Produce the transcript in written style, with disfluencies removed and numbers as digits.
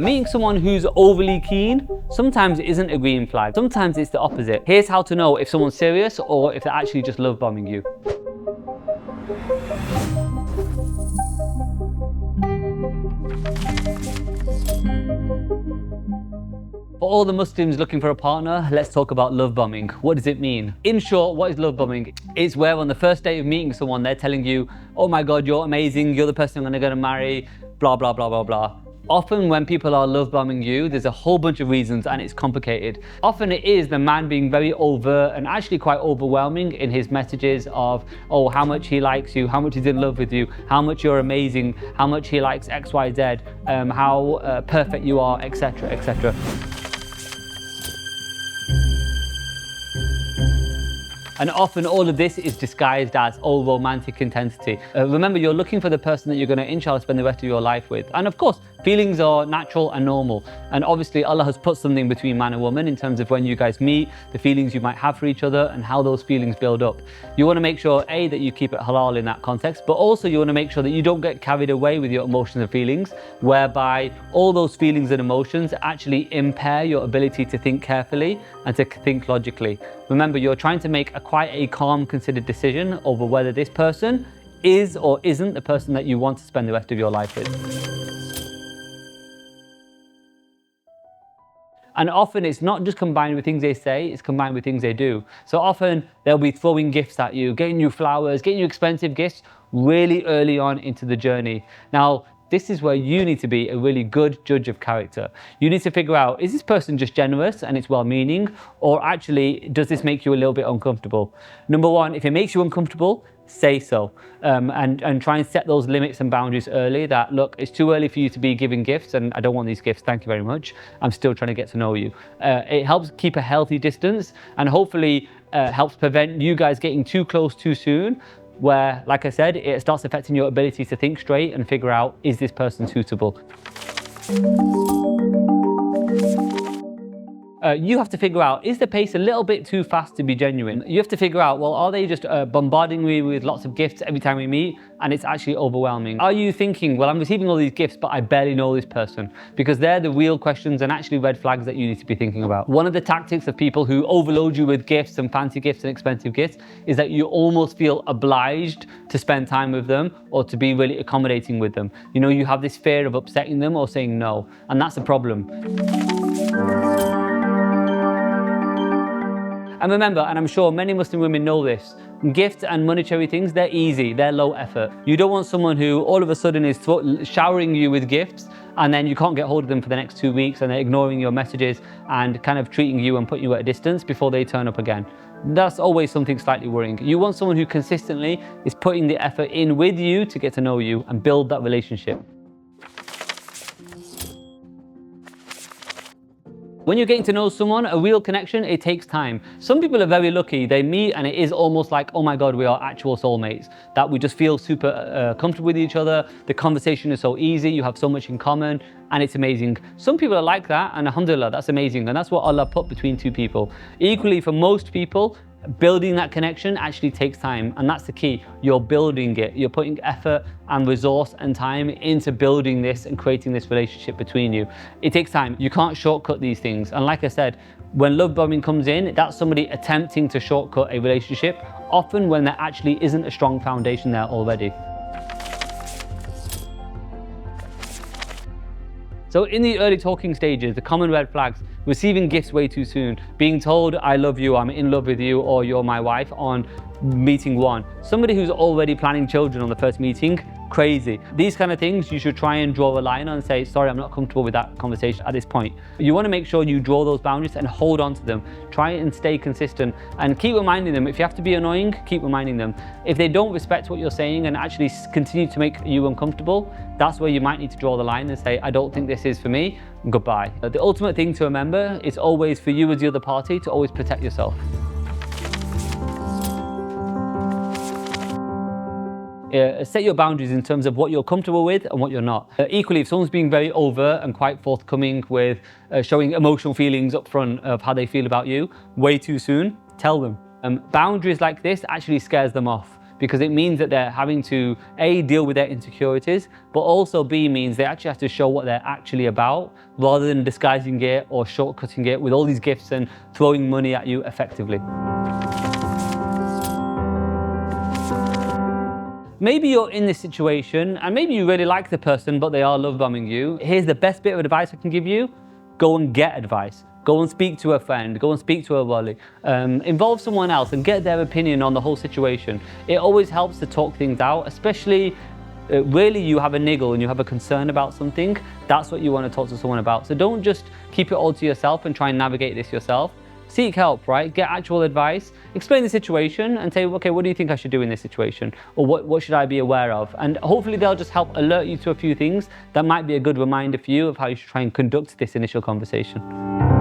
Meeting someone who's overly keen sometimes isn't a green flag. Sometimes it's the opposite. Here's how to know if someone's serious or if they're actually just love bombing you. For all the Muslims looking for a partner, let's talk about love bombing. What does it mean? In short, what is love bombing? It's where on the first day of meeting someone, they're telling you, oh my God, you're amazing, you're the person I'm gonna marry, blah, blah, blah, blah, blah. Often when people are love bombing you, there's a whole bunch of reasons and it's complicated. Often it is the man being very overt and actually quite overwhelming in his messages of, oh, how much he likes you, how much he's in love with you, how much you're amazing, how much he likes X, Y, Z, how perfect you are, etc., etc. And often all of this is disguised as, oh, romantic intensity. Remember, you're looking for the person that you're going to, inshallah, spend the rest of your life with. And of course, feelings are natural and normal. And obviously, Allah has put something between man and woman in terms of when you guys meet, the feelings you might have for each other, and how those feelings build up. You want to make sure, A, that you keep it halal in that context, but also you want to make sure that you don't get carried away with your emotions and feelings, whereby all those feelings and emotions actually impair your ability to think carefully and to think logically. Remember, you're trying to make quite a calm, considered decision over whether this person is or isn't the person that you want to spend the rest of your life with. And often it's not just combined with things they say, it's combined with things they do. So often they'll be throwing gifts at you, getting you flowers, getting you expensive gifts really early on into the journey. Now, this is where you need to be a really good judge of character. You need to figure out, is this person just generous and it's well-meaning, or actually, does this make you a little bit uncomfortable? Number one, if it makes you uncomfortable, say so. And try and set those limits and boundaries early that, look, it's too early for you to be giving gifts and I don't want these gifts, thank you very much. I'm still trying to get to know you. It helps keep a healthy distance and hopefully helps prevent you guys getting too close too soon, where, like I said, it starts affecting your ability to think straight and figure out, is this person suitable? You have to figure out, is the pace a little bit too fast to be genuine? You have to figure out, well, are they just bombarding me with lots of gifts every time we meet and it's actually overwhelming? Are you thinking, well, I'm receiving all these gifts, but I barely know this person? Because they're the real questions and actually red flags that you need to be thinking about. One of the tactics of people who overload you with gifts and fancy gifts and expensive gifts is that you almost feel obliged to spend time with them or to be really accommodating with them. You know, you have this fear of upsetting them or saying no, and that's a problem. And remember, and I'm sure many Muslim women know this, gifts and monetary things, they're easy, they're low effort. You don't want someone who all of a sudden is showering you with gifts and then you can't get hold of them for the next 2 weeks and they're ignoring your messages and kind of treating you and putting you at a distance before they turn up again. That's always something slightly worrying. You want someone who consistently is putting the effort in with you to get to know you and build that relationship. When you're getting to know someone, a real connection, it takes time. Some people are very lucky. They meet and it is almost like, oh my God, we are actual soulmates. That we just feel super comfortable with each other. The conversation is so easy. You have so much in common and it's amazing. Some people are like that and alhamdulillah, that's amazing. And that's what Allah put between two people. Equally, for most people, building that connection actually takes time, and that's the key. You're building it. You're putting effort and resource and time into building this and creating this relationship between you. It takes time. You can't shortcut these things. And like I said, when love bombing comes in, that's somebody attempting to shortcut a relationship, often when there actually isn't a strong foundation there already. So in the early talking stages, the common red flags: receiving gifts way too soon, being told I love you, I'm in love with you, or you're my wife on meeting one. Somebody who's already planning children on the first meeting, crazy. These kind of things you should try and draw a line on and say, sorry, I'm not comfortable with that conversation at this point. You want to make sure you draw those boundaries and hold on to them. Try and stay consistent and keep reminding them. If you have to be annoying, keep reminding them. If they don't respect what you're saying and actually continue to make you uncomfortable, that's where you might need to draw the line and say, I don't think this is for me, goodbye. The ultimate thing to remember is always for you as the other party to always protect yourself. Set your boundaries in terms of what you're comfortable with and what you're not. Equally, if someone's being very overt and quite forthcoming with showing emotional feelings up front of how they feel about you way too soon, tell them. Boundaries like this actually scares them off. because it means that they're having to A, deal with their insecurities, but also B, means they actually have to show what they're actually about, rather than disguising it or shortcutting it with all these gifts and throwing money at you effectively. Maybe you're in this situation and maybe you really like the person, but they are love bombing you. Here's the best bit of advice I can give you. Go and get advice. Go and speak to a friend, go and speak to a wali. Involve someone else and get their opinion on the whole situation. It always helps to talk things out, especially really you have a niggle and you have a concern about something. That's what you want to talk to someone about. So don't just keep it all to yourself and try and navigate this yourself. Seek help, right? Get actual advice, explain the situation and say, okay, what do you think I should do in this situation? Or what should I be aware of? And hopefully they'll just help alert you to a few things that might be a good reminder for you of how you should try and conduct this initial conversation.